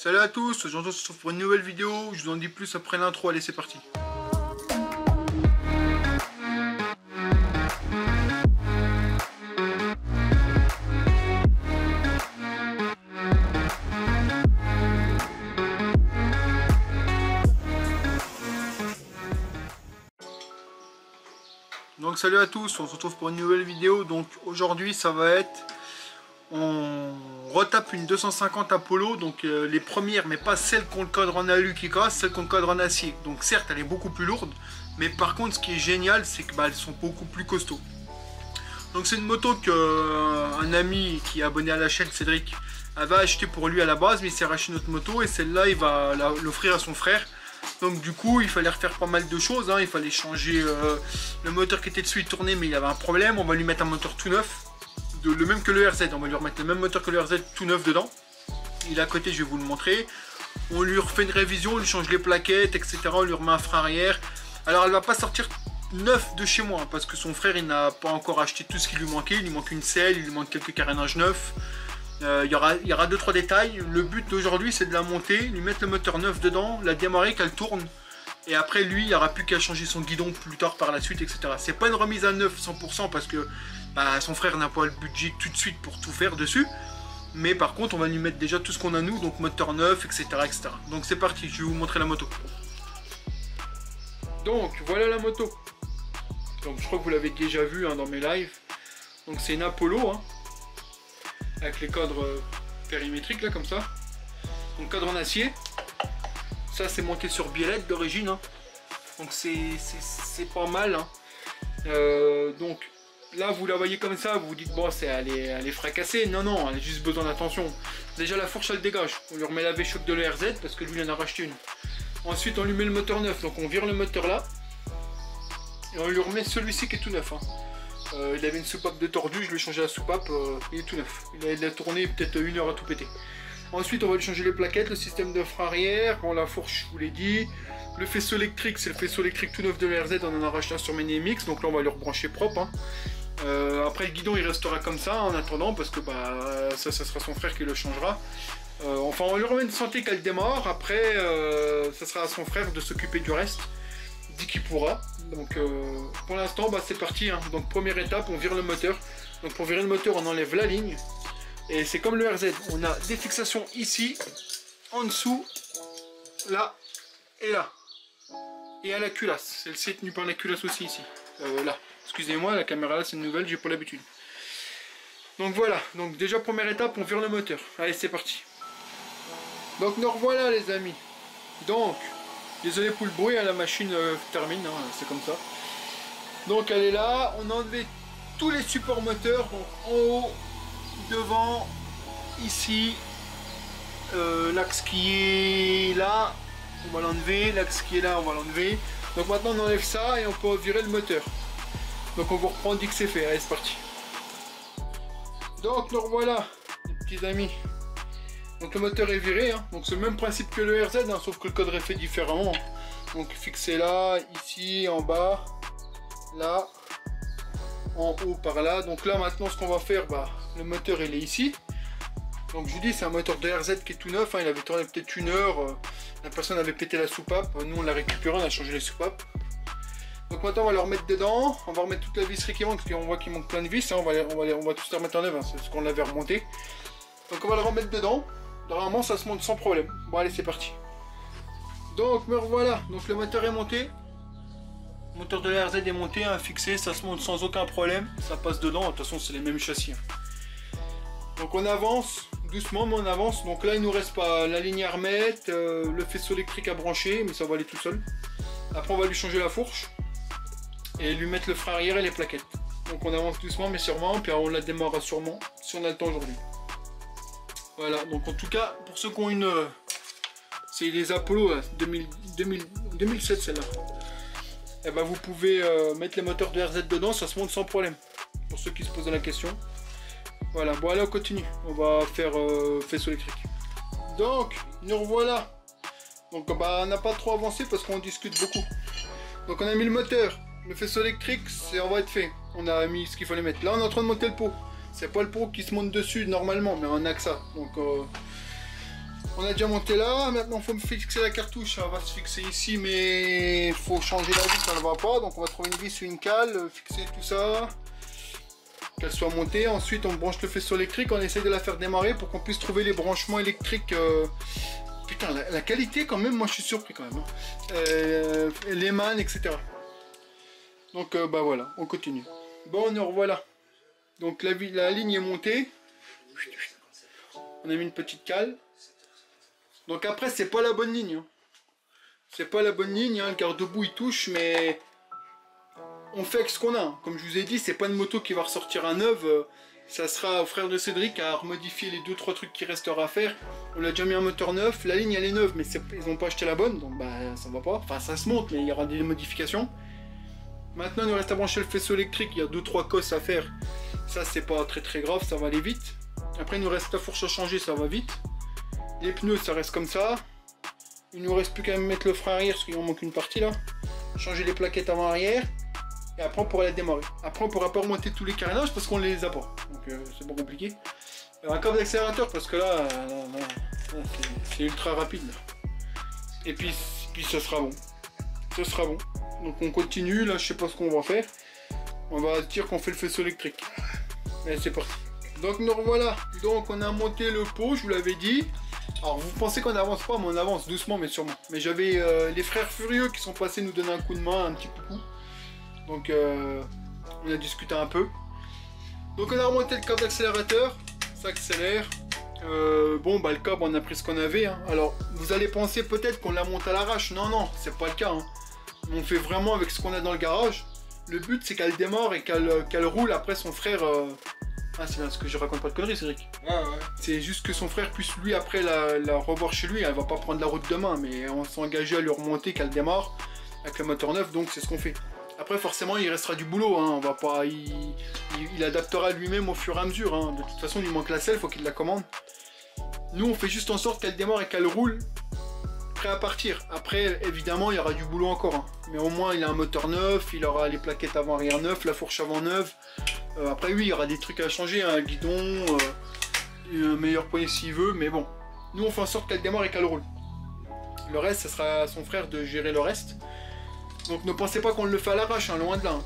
Salut à tous, aujourd'hui on se retrouve pour une nouvelle vidéo, je vous en dis plus après l'intro, allez c'est parti. Donc salut à tous, on se retrouve pour une nouvelle vidéo, donc aujourd'hui ça va être... On retape une 250 Apollo, donc les premières, mais pas celles qu'on le cadre en alu qui casse, celles qu'on le cadre en acier. Donc certes, elle est beaucoup plus lourde, mais par contre, ce qui est génial, c'est que elles sont beaucoup plus costauds. Donc c'est une moto qu'un ami qui est abonné à la chaîne, Cédric, avait acheté pour lui à la base, mais il s'est racheté notre moto et celle-là, il va l'offrir à son frère. Donc du coup, il fallait refaire pas mal de choses, hein. Il fallait changer le moteur qui était dessus, il tournait, mais il avait un problème. On va lui mettre un moteur tout neuf. Le même que le RZ, on va lui remettre le même moteur que le RZ tout neuf dedans. Il est à côté, je vais vous le montrer. On lui refait une révision, on lui change les plaquettes, etc. On lui remet un frein arrière. Alors elle va pas sortir neuf de chez moi, parce que son frère il n'a pas encore acheté tout ce qui lui manquait. Il lui manque une selle, il lui manque quelques carénages neufs. Il y aura 2-3 détails. Le but d'aujourd'hui c'est de la monter, lui mettre le moteur neuf dedans, la démarrer, qu'elle tourne. Et après lui, il n'y aura plus qu'à changer son guidon plus tard par la suite, etc. C'est pas une remise à neuf 100% parce que son frère n'a pas le budget tout de suite pour tout faire dessus. Mais par contre, on va lui mettre déjà tout ce qu'on a nous, donc moteur neuf, etc. etc. Donc c'est parti, je vais vous montrer la moto. Donc voilà la moto. Donc je crois que vous l'avez déjà vu hein, dans mes lives. Donc c'est une Apollo, hein, avec les cadres périmétriques là comme ça. Donc cadre en acier. Ça c'est monté sur biellette d'origine, hein. Donc c'est pas mal, hein. Donc là vous la voyez comme ça, vous vous dites bon elle est fracassée. Non non, elle a juste besoin d'attention. Déjà la fourche elle dégage, on lui remet la V-choc de l'ERZ parce que lui il en a racheté une. Ensuite on lui met le moteur neuf, donc on vire le moteur là et on lui remet celui-ci qui est tout neuf, hein. Il avait une soupape de tordu, je lui ai changé la soupape, il est tout neuf. Il a tourné peut-être 1 heure à tout péter. Ensuite on va lui changer les plaquettes, le système de frein arrière, bon, la fourche je vous l'ai dit. Le faisceau électrique, c'est le faisceau électrique tout neuf de l'RZ, on en a racheté un sur MX, donc là on va le rebrancher propre, hein. Après le guidon il restera comme ça en attendant parce que ça sera son frère qui le changera. Enfin on lui remet une santé qu'elle démarre, après ça sera à son frère de s'occuper du reste, dit qu'il pourra. Donc pour l'instant c'est parti, hein. Donc première étape, on vire le moteur. Donc pour virer le moteur on enlève la ligne. Et c'est comme le RZ, on a des fixations ici, en dessous, là et là. Et à la culasse, celle-ci est tenue par la culasse aussi ici. Là, excusez-moi, la caméra là c'est une nouvelle, j'ai pas l'habitude. Donc voilà, donc déjà première étape, on vire le moteur. Allez c'est parti. Donc nous revoilà les amis. Donc, désolé pour le bruit, hein, la machine termine, hein, c'est comme ça. Donc elle est là, on a enlevé tous les supports moteurs, donc en haut, devant, ici, l'axe qui est là, on va l'enlever, l'axe qui est là, on va l'enlever. Donc maintenant on enlève ça et on peut virer le moteur. Donc on vous reprend dès que c'est fait, allez c'est parti. Donc nous revoilà, les petits amis. Donc le moteur est viré, hein. Donc c'est le même principe que le RZ, hein, sauf que le cadre est fait différemment. Donc fixé là, ici, en bas, là, en haut par là. Donc là maintenant ce qu'on va faire, le moteur il est ici. Donc je vous dis c'est un moteur de RZ qui est tout neuf, hein. Il avait tourné peut-être 1 heure, la personne avait pété la soupape, nous on l'a récupéré, on a changé les soupapes. Donc maintenant on va le remettre dedans, on va remettre toute la visserie qui manque, parce qu'on voit qu'il manque plein de vis, hein. On va tous les remettre en œuvre, hein. C'est ce qu'on avait remonté. Donc on va le remettre dedans, normalement ça se monte sans problème. Bon allez c'est parti. Donc me revoilà, donc le moteur est monté. Le moteur de la RZ est monté, hein, fixé, ça se monte sans aucun problème, ça passe dedans, de toute façon c'est les mêmes châssis, hein. Donc on avance, doucement mais on avance. Donc là il nous reste pas la ligne à remettre, le faisceau électrique à brancher, mais ça va aller tout seul. Après on va lui changer la fourche et lui mettre le frein arrière et les plaquettes. Donc on avance doucement mais sûrement, puis on la démarrera sûrement si on a le temps aujourd'hui. Voilà, donc en tout cas pour ceux qui ont une... c'est les Apollo 2007 celle-là. Et vous pouvez mettre les moteurs de RZ dedans, ça se monte sans problème. Pour ceux qui se posent la question. Voilà, bon allez on continue, on va faire faisceau électrique. Donc, nous revoilà. Donc on n'a pas trop avancé parce qu'on discute beaucoup. Donc on a mis le moteur, le faisceau électrique, on va être fait. On a mis ce qu'il fallait mettre. Là on est en train de monter le pot. C'est pas le pot qui se monte dessus normalement, mais on a que ça. Donc On a déjà monté là, maintenant il faut me fixer la cartouche, ça va se fixer ici, mais il faut changer la vis, ça ne va pas, donc on va trouver une vis ou une cale, fixer tout ça, qu'elle soit montée. Ensuite on branche le faisceau électrique, on essaie de la faire démarrer pour qu'on puisse trouver les branchements électriques. Putain, la qualité quand même, moi je suis surpris quand même, hein. Les mannes, etc. Donc bah voilà, on continue. Bon, nous revoilà. Donc la ligne est montée, on a mis une petite cale. Donc après c'est pas la bonne ligne, hein. C'est pas la bonne ligne, hein. Le garde-boue il touche, mais on fait avec ce qu'on a. Comme je vous ai dit, c'est pas une moto qui va ressortir à neuve, ça sera au frère de Cédric à remodifier les 2-3 trucs qui restera à faire. On a déjà mis un moteur neuf, la ligne elle est neuve, mais ils n'ont pas acheté la bonne, donc bah ça va pas. Enfin ça se monte, mais il y aura des modifications. Maintenant il nous reste à brancher le faisceau électrique, il y a 2-3 cosses à faire. Ça c'est pas très grave, ça va aller vite. Après il nous reste la fourche à changer, ça va vite. Les pneus ça reste comme ça. Il nous reste plus qu'à mettre le frein arrière parce qu'il en manque une partie là. Changer les plaquettes avant arrière. Et après on pourra la démarrer. Après on pourra pas remonter tous les carénages parce qu'on les a pas. Donc c'est pas compliqué. Un câble d'accélérateur parce que là c'est ultra rapide là. Et puis ce sera bon. Ce sera bon. Donc on continue, là je sais pas ce qu'on va faire. On va dire qu'on fait le faisceau électrique. Allez c'est parti. Donc nous revoilà. Donc on a monté le pot, je vous l'avais dit. Alors vous pensez qu'on n'avance pas, mais on avance doucement mais sûrement. Mais j'avais les frères furieux qui sont passés nous donner un coup de main, un petit coucou. Donc on a discuté un peu. Donc on a remonté le câble d'accélérateur, ça accélère. Bon bah le câble on a pris ce qu'on avait, hein. Alors vous allez penser peut-être qu'on la monte à l'arrache. Non, c'est pas le cas, hein. On fait vraiment avec ce qu'on a dans le garage. Le but c'est qu'elle démarre et qu'elle roule après son frère. Ah c'est bien parce que je raconte pas de conneries Cédric. Ouais. C'est juste que son frère puisse lui après la revoir chez lui. Elle va pas prendre la route demain, mais on s'est engagé à lui remonter qu'elle démarre avec le moteur neuf, donc c'est ce qu'on fait. Après forcément il restera du boulot, hein. On va pas, il adaptera lui-même au fur et à mesure, hein. De toute façon il lui manque la selle, il faut qu'il la commande. Nous on fait juste en sorte qu'elle démarre et qu'elle roule prêt à partir. Après évidemment il y aura du boulot encore, hein. Mais au moins il a un moteur neuf, il aura les plaquettes avant arrière neuf, la fourche avant neuve. Après oui il y aura des trucs à changer, un guidon, un meilleur poignet s'il veut, mais bon. Nous on fait en sorte qu'elle démarre et qu'elle roule. Le reste ce sera à son frère de gérer le reste. Donc ne pensez pas qu'on le fait à l'arrache, hein, loin de là, hein.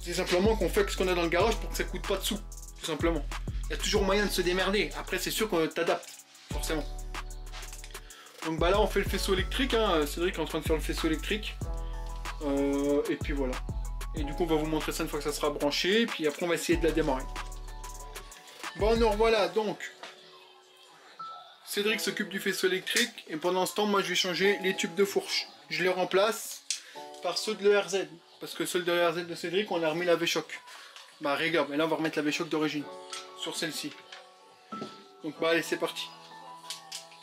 C'est simplement qu'on fait ce qu'on a dans le garage pour que ça coûte pas de sous, tout simplement. Il y a toujours moyen de se démerder. Après c'est sûr qu'on t'adapte, forcément. Donc bah là on fait le faisceau électrique, hein. Cédric est en train de faire le faisceau électrique. Et puis voilà. Et du coup on va vous montrer ça une fois que ça sera branché. Et puis après on va essayer de la démarrer. Bon nous revoilà donc. Cédric s'occupe du faisceau électrique. Et pendant ce temps moi je vais changer les tubes de fourche. Je les remplace par ceux de l'ERZ. Parce que ceux de l'ERZ de Cédric on a remis la V-Shock. Bah regarde, mais là on va remettre la V-Shock d'origine. Sur celle-ci. Donc bah allez c'est parti.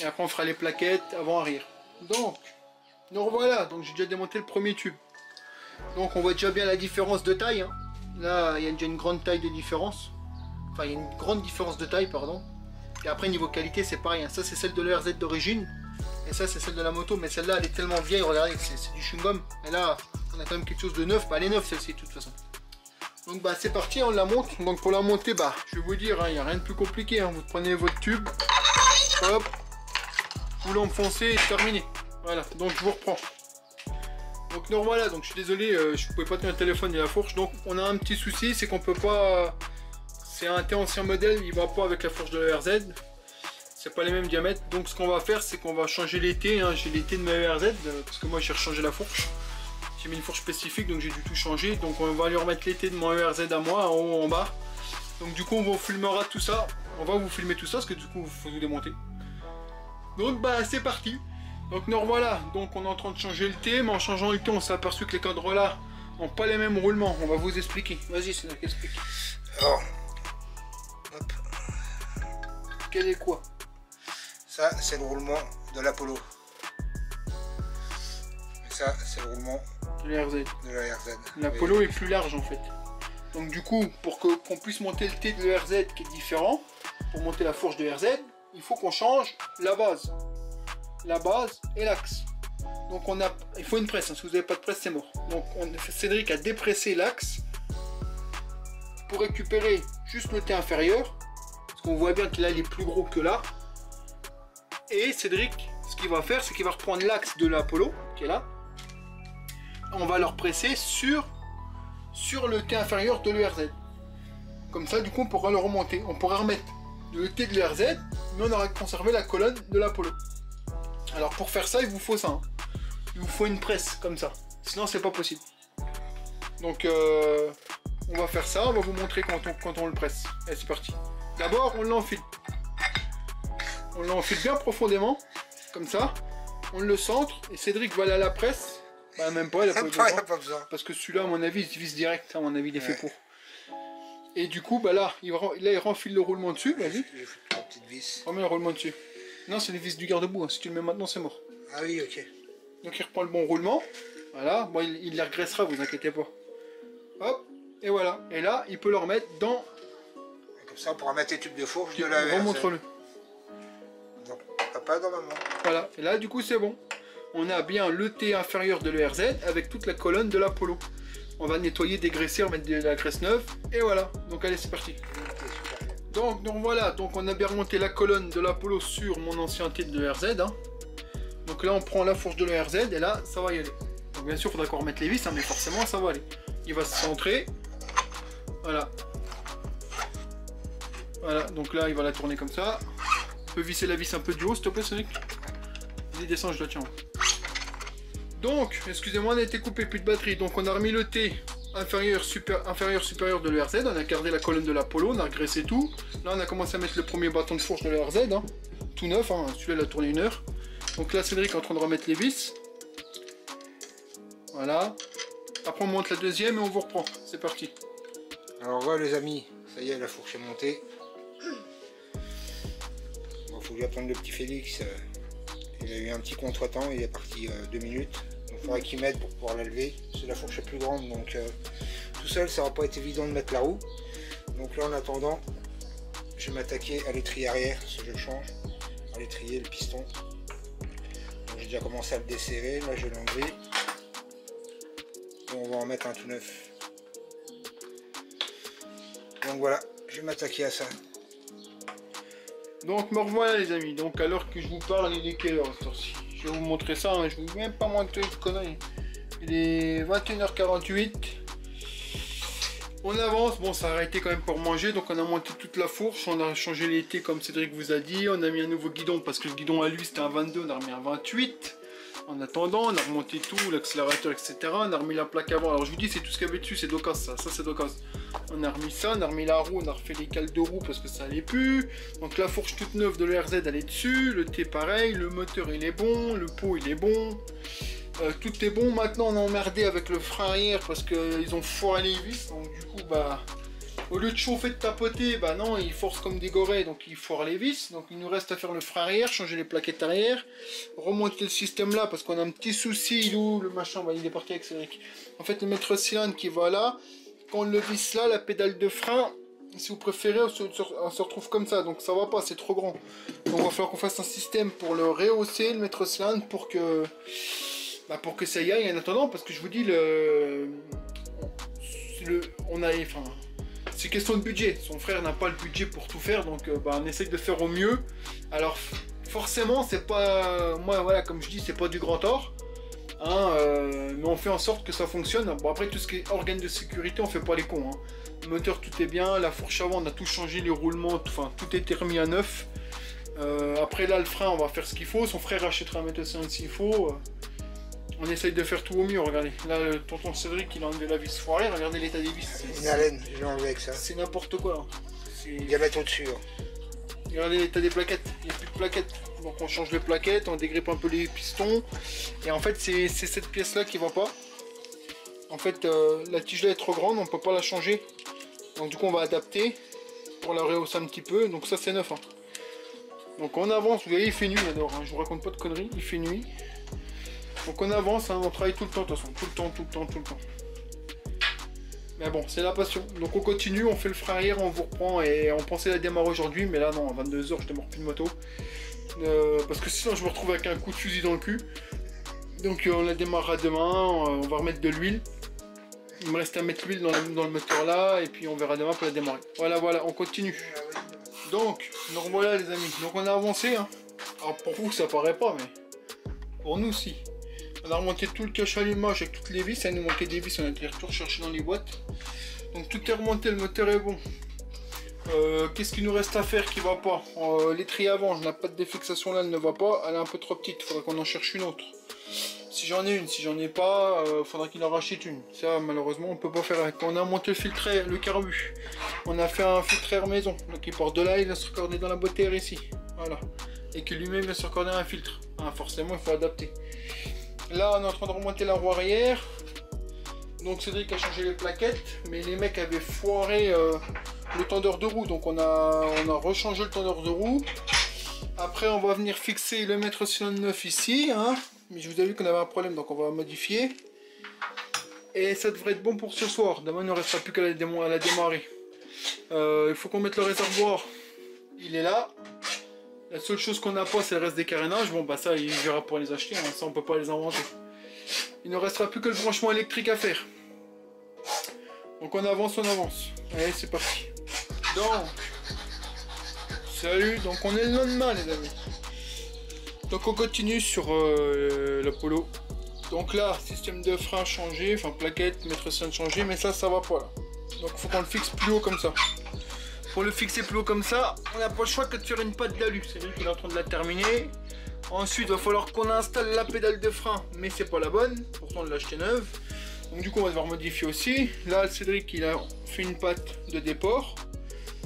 Et après on fera les plaquettes avant-arrière. Donc, nous revoilà. Donc j'ai déjà démonté le premier tube. Donc on voit déjà bien la différence de taille, hein. Là il y a déjà une grande taille de différence. Enfin il y a une grande différence de taille pardon. Et après niveau qualité c'est pareil, hein. Ça c'est celle de l'ERZ d'origine. Et ça c'est celle de la moto. Mais celle-là elle est tellement vieille, regardez, c'est du chewing-gum. Et là on a quand même quelque chose de neuf. Bah elle est neuve celle-ci de toute façon. Donc bah c'est parti, on la monte. Donc pour la monter, bah je vais vous dire, il n'y a rien de plus compliqué, hein. Vous prenez votre tube. Hop. Vous l'enfoncez et terminé. Voilà, donc je vous reprends. Donc nous voilà, donc je suis désolé, je ne pouvais pas tenir le téléphone et la fourche. Donc on a un petit souci, c'est qu'on peut pas. C'est un ancien modèle, il va pas avec la fourche de la RZ. C'est pas les mêmes diamètres. Donc ce qu'on va faire, c'est qu'on va changer l'été, hein. J'ai l'été de ma RZ, parce que moi j'ai rechangé la fourche. J'ai mis une fourche spécifique, donc j'ai dû tout changer. Donc on va lui remettre l'été de mon ERZ à moi, en haut, en bas. Donc du coup on vous filmera tout ça. On va vous filmer tout ça, parce que du coup il faut vous démonter. Donc bah c'est parti. Donc nous revoilà. Donc on est en train de changer le thé, mais en changeant le thé on s'est aperçu que les cadres là n'ont pas les mêmes roulements. On va vous expliquer. Vas-y Cédric, explique. Alors, hop. Quel est quoi? Ça c'est le roulement de l'Apollo. Et ça c'est le roulement l'ERZ. de la RZ. L'Apollo est plus large en fait. Donc du coup, pour qu'on puisse monter le thé de l'ERZ qui est différent, pour monter la fourche de RZ, il faut qu'on change la base et l'axe. Donc il faut une presse, hein. Si vous n'avez pas de presse c'est mort. Donc Cédric a dépressé l'axe pour récupérer juste le thé inférieur, parce qu'on voit bien que là il est plus gros que là. Et Cédric, ce qu'il va faire, c'est qu'il va reprendre l'axe de l'Apollo, qui est là. On va le represser sur le T inférieur de l'ERZ. Comme ça, du coup, on pourra le remonter. On pourra remettre le T de l'ERZ, mais on aura conservé la colonne de l'Apollo. Alors pour faire ça, il vous faut ça. Hein. Il vous faut une presse, comme ça. Sinon, c'est pas possible. Donc, on va faire ça. On va vous montrer quand on le presse. Allez, c'est parti. D'abord, on l'enfile. On l'enfile bien profondément, comme ça. On le centre, et Cédric va aller à la presse. Bah, même pas, il n'a pas besoin. Parce que celui-là, à mon avis, il se visse direct. À mon avis, il est fait pour. Et du coup, bah là, il renfile le roulement dessus. Vas-y. Remets le roulement dessus. Non, c'est les vis du garde-boue. Hein. Si tu le mets maintenant, c'est mort. Ah oui, ok. Donc, il reprend le bon roulement. Voilà. Bon, il les regraissera, vous inquiétez pas. Hop. Et voilà. Et là, il peut le remettre dans... Comme ça, on pourra mettre les tubes de fourche de la VRZ. Remontre-le. Donc, papa dans maman. Voilà. Et là, du coup, c'est bon. On a bien le T inférieur de l'ERZ avec toute la colonne de l'Apollo. On va nettoyer, dégraisser, remettre de la graisse neuve. Et voilà. Donc, allez, c'est parti. Donc voilà, donc on a bien remonté la colonne de l'Apollo sur mon ancien T de l'ERZ. Hein. Donc là, on prend la fourche de l'ERZ et là, ça va y aller. Donc bien sûr, il faudra qu'on remette les vis, hein, mais forcément, ça va aller. Il va se centrer. Voilà. Voilà, donc là, il va la tourner comme ça. On peut visser la vis un peu du haut, s'il te plaît, Cédric. Vas-y, descends, je la tiens. Donc, excusez-moi, on a été coupé, plus de batterie. Donc on a remis le T inférieur supérieur de l'ERZ. On a gardé la colonne de l'Apollo, on a regraissé tout. Là, on a commencé à mettre le premier bâton de fourche de l'ERZ. Hein. Tout neuf, hein. Celui-là, il a tourné 1 heure. Donc là, Cédric est en train de remettre les vis. Voilà. Après, on monte la deuxième et on vous reprend. C'est parti. Alors voilà, les amis, ça y est, la fourche est montée. Bon, faut que j'attende le petit Félix. Il a eu un petit contretemps, il est parti 2 minutes. Donc il faudra qu'il m'aide pour pouvoir la lever. C'est la fourche est plus grande, donc tout seul, ça va pas être évident de mettre la roue. Donc là, en attendant, je vais m'attaquer à l'étrier arrière, si je le change. À l'étrier, le piston. J'ai déjà commencé à le desserrer, là je vais l'enlever. Et on va en mettre un tout neuf. Donc voilà, je vais m'attaquer à ça. Donc me revoilà les amis, donc à l'heure que je vous parle, il est quelle heure cette heure-ci? Je vais vous montrer ça, hein. Je vous même pas montrer de conneries. Il est 21h48. On avance, bon ça a arrêté quand même pour manger, donc on a monté toute la fourche, on a changé les T comme Cédric vous a dit, on a mis un nouveau guidon parce que le guidon à lui c'était un 22, on a remis un 28. En attendant, on a remonté tout, l'accélérateur, etc. On a remis la plaque avant. Alors je vous dis, c'est tout ce qu'il y avait dessus, c'est d'occasion ça. Ça c'est d'occasion. On a remis ça, on a remis la roue, on a refait les cales de roue parce que ça allait plus. Donc la fourche toute neuve de l'ERZ elle est dessus. Le T pareil, le moteur il est bon, le pot il est bon. Tout est bon. Maintenant on est emmerdé avec le frein arrière parce qu'ils ont foiré les vis. Donc du coup, bah, au lieu de chauffer, de tapoter, bah non, ils forcent comme des gorées, donc ils foirent les vis. Donc il nous reste à faire le frein arrière, changer les plaquettes arrière, remonter le système là parce qu'on a un petit souci. Il est où le machin? Bah, il est parti avec Cédric. En fait, le maître cylindre qui va là, quand on le visse là, la pédale de frein, si vous préférez, on se retrouve comme ça. Donc ça va pas, c'est trop grand. Donc il va falloir qu'on fasse un système pour le rehausser, le maître cylindre, pour que ça y aille en attendant. Parce que je vous dis, c'est question de budget. Son frère n'a pas le budget pour tout faire, donc on essaye de faire au mieux. Alors forcément, c'est pas, moi voilà, comme je dis, c'est pas du grand or, hein, mais on fait en sorte que ça fonctionne. Bon, après tout ce qui est organe de sécurité, on fait pas les cons. Hein. Le moteur tout est bien, la fourche avant on a tout changé, les roulements, tout était remis à neuf. Après là le frein, on va faire ce qu'il faut. Son frère achètera un méthode s'il faut. On essaye de faire tout au mieux, regardez. Là, le tonton Cédric, il a enlevé la vis foirée, regardez l'état des vis. Une haleine, je l'ai enlevé avec ça. C'est n'importe quoi. Il y a mettre au-dessus. Hein. Regardez l'état des plaquettes, il n'y a plus de plaquettes. Donc on change les plaquettes, on dégrippe un peu les pistons. Et en fait, c'est cette pièce-là qui va pas. En fait, la tige là est trop grande, on peut pas la changer. Donc du coup, on va adapter pour la rehausser un petit peu. Donc ça, c'est neuf. Hein. Donc on avance, vous voyez, il fait nuit là dehors. Hein. Je vous raconte pas de conneries, il fait nuit. Donc on avance, hein, on travaille tout le temps de toute façon, tout le temps. Mais bon, c'est la passion. Donc on continue, on fait le frein arrière, on vous reprend et on pensait la démarrer aujourd'hui, mais là non, à 22 h je démarre plus de moto. Parce que sinon je me retrouve avec un coup de fusil dans le cul. Donc on la démarrera demain, on va remettre de l'huile. Il me reste à mettre l'huile dans le moteur là, et puis on verra demain pour la démarrer. Voilà, on continue. Donc, voilà les amis, donc on a avancé, hein. Alors pour vous ça paraît pas, mais pour nous si. On a remonté tout le cache allumage avec toutes les vis, ça nous manquait des vis, on a été tout rechercher dans les boîtes. Donc tout est remonté, le moteur est bon. Qu'est-ce qu'il nous reste à faire qui va pas? L'étrier avant, je n'ai pas de défixation là, elle ne va pas, elle est un peu trop petite, il faudra qu'on en cherche une autre. Si j'en ai une, si j'en ai pas, il faudra qu'il en rachète une. Ça malheureusement on peut pas faire avec. On a monté le filtre, le carbu. On a fait un filtreur maison, donc il part de là, il va se raccorder dans la boîte air ici. Voilà. Et que lui-même va se raccorder à un filtre. Hein, forcément il faut adapter. Là on est en train de remonter la roue arrière. Donc Cédric a changé les plaquettes, mais les mecs avaient foiré le tendeur de roue, donc on a rechangé le tendeur de roue. Après on va venir fixer le mètre cylindre neuf ici, hein. Mais je vous ai vu qu'on avait un problème, donc on va modifier. Et ça devrait être bon pour ce soir. Demain il ne restera plus qu'à la démarrer. Il faut qu'on mette le réservoir, il est là. La seule chose qu'on n'a pas c'est le reste des carénages. Bon bah ça il verra pour les acheter, hein. Ça on peut pas les inventer. Il ne restera plus que le branchement électrique à faire. Donc on avance, Allez, c'est parti. Donc, salut, donc on est le lendemain les amis. Donc on continue sur l'Apollo. Donc là, système de frein changé, enfin plaquette, mètre cylindre changé, mais ça va pas là. Donc il faut qu'on le fixe plus haut comme ça. Pour le fixer plus haut comme ça, on n'a pas le choix que de faire une patte d'alu. C'est lui qui est en train de la terminer. Ensuite, il va falloir qu'on installe la pédale de frein, mais c'est pas la bonne, pourtant on l'a acheté neuve. Donc du coup, on va devoir modifier aussi. Là, Cédric, il a fait une patte de déport.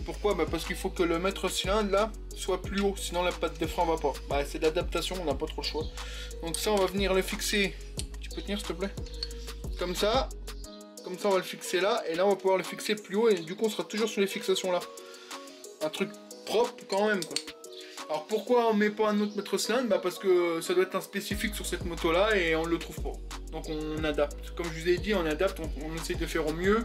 Pourquoi? Bah parce qu'il faut que le mètre cylindre là soit plus haut, sinon la patte de frein va pas. Bah c'est d'adaptation, on n'a pas trop le choix. Donc ça, on va venir le fixer. Tu peux tenir s'il te plaît? Comme ça on va le fixer là, et là on va pouvoir le fixer plus haut, et du coup on sera toujours sur les fixations là. Un truc propre quand même quoi. Alors pourquoi on met pas un autre mètre cylindre? Bah parce que ça doit être un spécifique sur cette moto là et on ne le trouve pas. Donc on adapte. Comme je vous ai dit, on adapte, on essaye de faire au mieux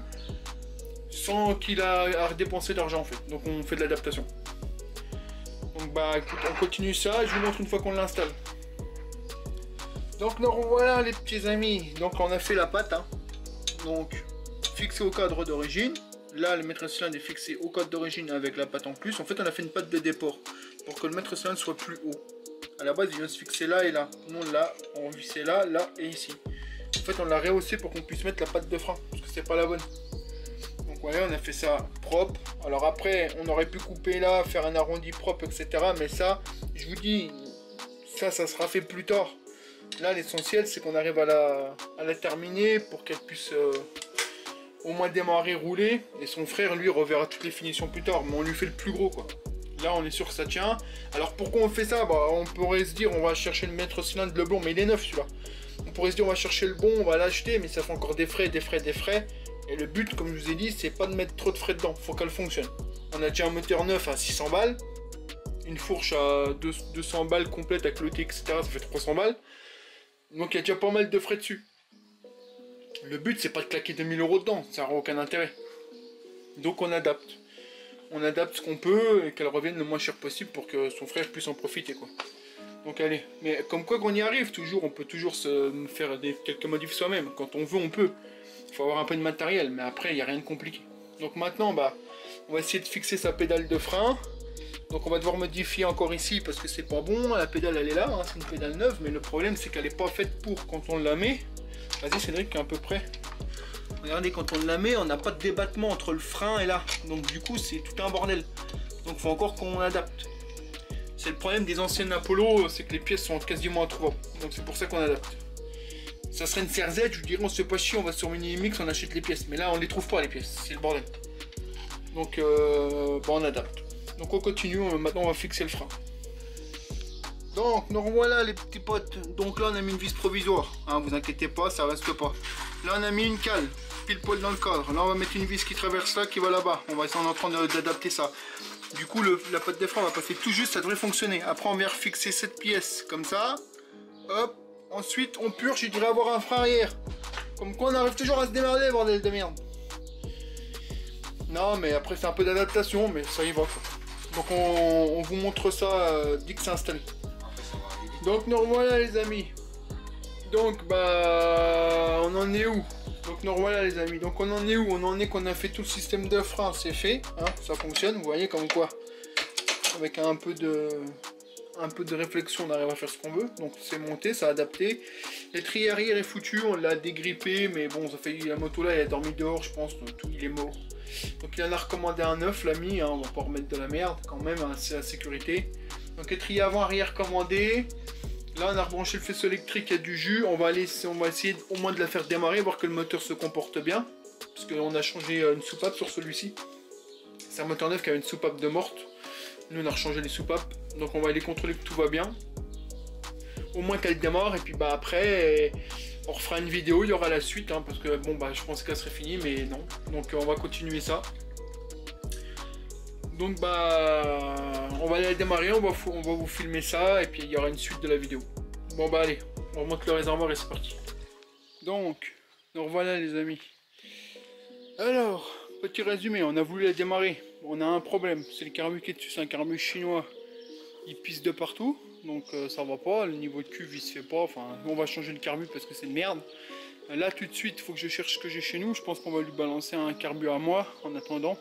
sans qu'il ait à dépenser d'argent en fait. Donc on fait de l'adaptation. Donc bah écoute, on continue ça, je vous montre une fois qu'on l'installe. Donc nous revoilà les petits amis. Donc on a fait la patte, hein. Donc fixé au cadre d'origine. Là le mètre cylindre est fixé au cadre d'origine avec la patte en plus. En fait on a fait une patte de déport pour que le mètre cylindre soit plus haut. À la base il vient se fixer là et là. Non là, on vissait là, là et ici. En fait on l'a rehaussé pour qu'on puisse mettre la patte de frein, parce que c'est pas la bonne. Donc voilà, on a fait ça propre. Alors après on aurait pu couper là, faire un arrondi propre, etc. Mais ça, je vous dis, ça sera fait plus tard. Là l'essentiel c'est qu'on arrive à la terminer pour qu'elle puisse au moins démarrer, rouler. Et son frère lui reverra toutes les finitions plus tard, mais on lui fait le plus gros quoi. Là on est sûr que ça tient. Alors pourquoi on fait ça? Bah on pourrait se dire on va chercher le mètre cylindre le bon, mais il est neuf celui-là. On pourrait se dire on va chercher le bon, on va l'acheter, mais ça fait encore des frais. Et le but, comme je vous ai dit, c'est pas de mettre trop de frais dedans, faut qu'elle fonctionne. On a déjà un moteur neuf à 600 balles, une fourche à 200 balles complète avec l'outil, etc. Ça fait 300 balles. Donc il y a déjà pas mal de frais dessus. Le but c'est pas de claquer 2000 € dedans, ça n'aura aucun intérêt. Donc on adapte. On adapte ce qu'on peut et qu'elle revienne le moins cher possible pour que son frère puisse en profiter quoi. Donc allez, mais comme quoi qu'on y arrive toujours, on peut toujours se faire quelques modifs soi-même. Quand on veut, on peut. Il faut avoir un peu de matériel, mais après il n'y a rien de compliqué. Donc maintenant bah on va essayer de fixer sa pédale de frein. Donc on va devoir modifier encore ici parce que c'est pas bon. La pédale elle est là, hein, c'est une pédale neuve, mais le problème c'est qu'elle n'est pas faite pour quand on la met. Vas-y Cédric, à peu près. Regardez, quand on la met, on n'a pas de débattement entre le frein et là. Donc du coup c'est tout un bordel. Donc il faut encore qu'on adapte. C'est le problème des anciennes Apollo, c'est que les pièces sont quasiment introuvables. Donc c'est pour ça qu'on adapte. Ça serait une CRZ, je vous dirais on se fait pas chier, on va sur Minimix, on achète les pièces. Mais là on les trouve pas les pièces, c'est le bordel. Donc bon, on adapte. Donc on continue, maintenant on va fixer le frein. Donc nous revoilà les petits potes. Donc là on a mis une vis provisoire, hein, vous inquiétez pas, ça reste pas. Là on a mis une cale, pile poil dans le cadre. Là on va mettre une vis qui traverse là, qui va là-bas. On va essayer en train d'adapter ça. Du coup la patte de frein va passer tout juste, ça devrait fonctionner. Après on vient fixer cette pièce comme ça. Hop, ensuite on purge, je dirais avoir un frein arrière. Comme quoi on arrive toujours à se démerder, bordel de merde. Non mais après c'est un peu d'adaptation, mais ça y va quoi. Donc on vous montre ça dès que c'est installé. Donc nous revoilà les amis. Donc bah on en est où? Donc nous revoilà les amis. Donc on en est où? On en est qu'on a fait tout le système de frein, c'est fait, hein, ça fonctionne, vous voyez comme quoi. Avec un peu de un peu de réflexion, on arrive à faire ce qu'on veut. Donc c'est monté, ça a adapté. L'étrier arrière est foutu, on l'a dégrippé, mais bon, ça fait la moto là, elle a dormi dehors, je pense, donc tout il est mort. Donc il en a recommandé un neuf, l'ami, hein, on va pas remettre de la merde quand même, hein, c'est la sécurité. Donc étrier avant, arrière commandé. Là on a rebranché le faisceau électrique, il y a du jus, on va essayer au moins de la faire démarrer, voir que le moteur se comporte bien. Parce qu'on a changé une soupape sur celui-ci. C'est un moteur neuf qui avait une soupape de morte. Nous on a rechangé les soupapes. Donc on va aller contrôler que tout va bien. Au moins qu'elle démarre. Et puis bah après, on refera une vidéo, il y aura la suite. Hein, parce que bon bah je pensais qu'elle serait finie, mais non. Donc on va continuer ça. Donc bah on va aller démarrer, on va vous filmer ça. Et puis il y aura une suite de la vidéo. Bon bah allez, on remonte le réservoir et c'est parti. Donc, nous revoilà les amis. Alors, petit résumé, on a voulu la démarrer, on a un problème, c'est le carbu qui est dessus, c'est un carbu chinois, il pisse de partout, donc ça va pas, le niveau de cuve il se fait pas, enfin on va changer le carbu parce que c'est de merde. Là tout de suite, il faut que je cherche ce que j'ai chez nous, je pense qu'on va lui balancer un carbu à moi en attendant.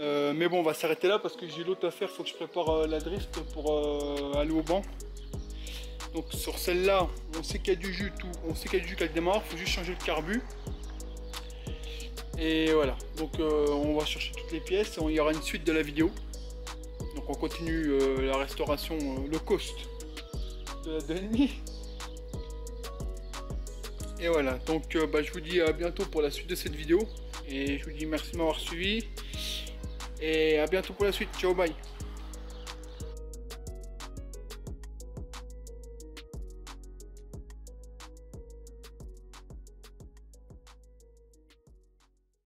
Mais bon, on va s'arrêter là parce que j'ai l'autre à faire, il faut que je prépare la drift pour aller au banc. Donc sur celle-là, on sait qu'il y a du jus, on sait qu'il y a du jus qu'elle démarre, il faut juste changer le carbu. Et voilà, donc on va chercher toutes les pièces, il y aura une suite de la vidéo. Donc on continue la restauration low cost de l'ennemi. Et voilà, donc bah, je vous dis à bientôt pour la suite de cette vidéo. Et je vous dis merci de m'avoir suivi. Et à bientôt pour la suite, ciao bye.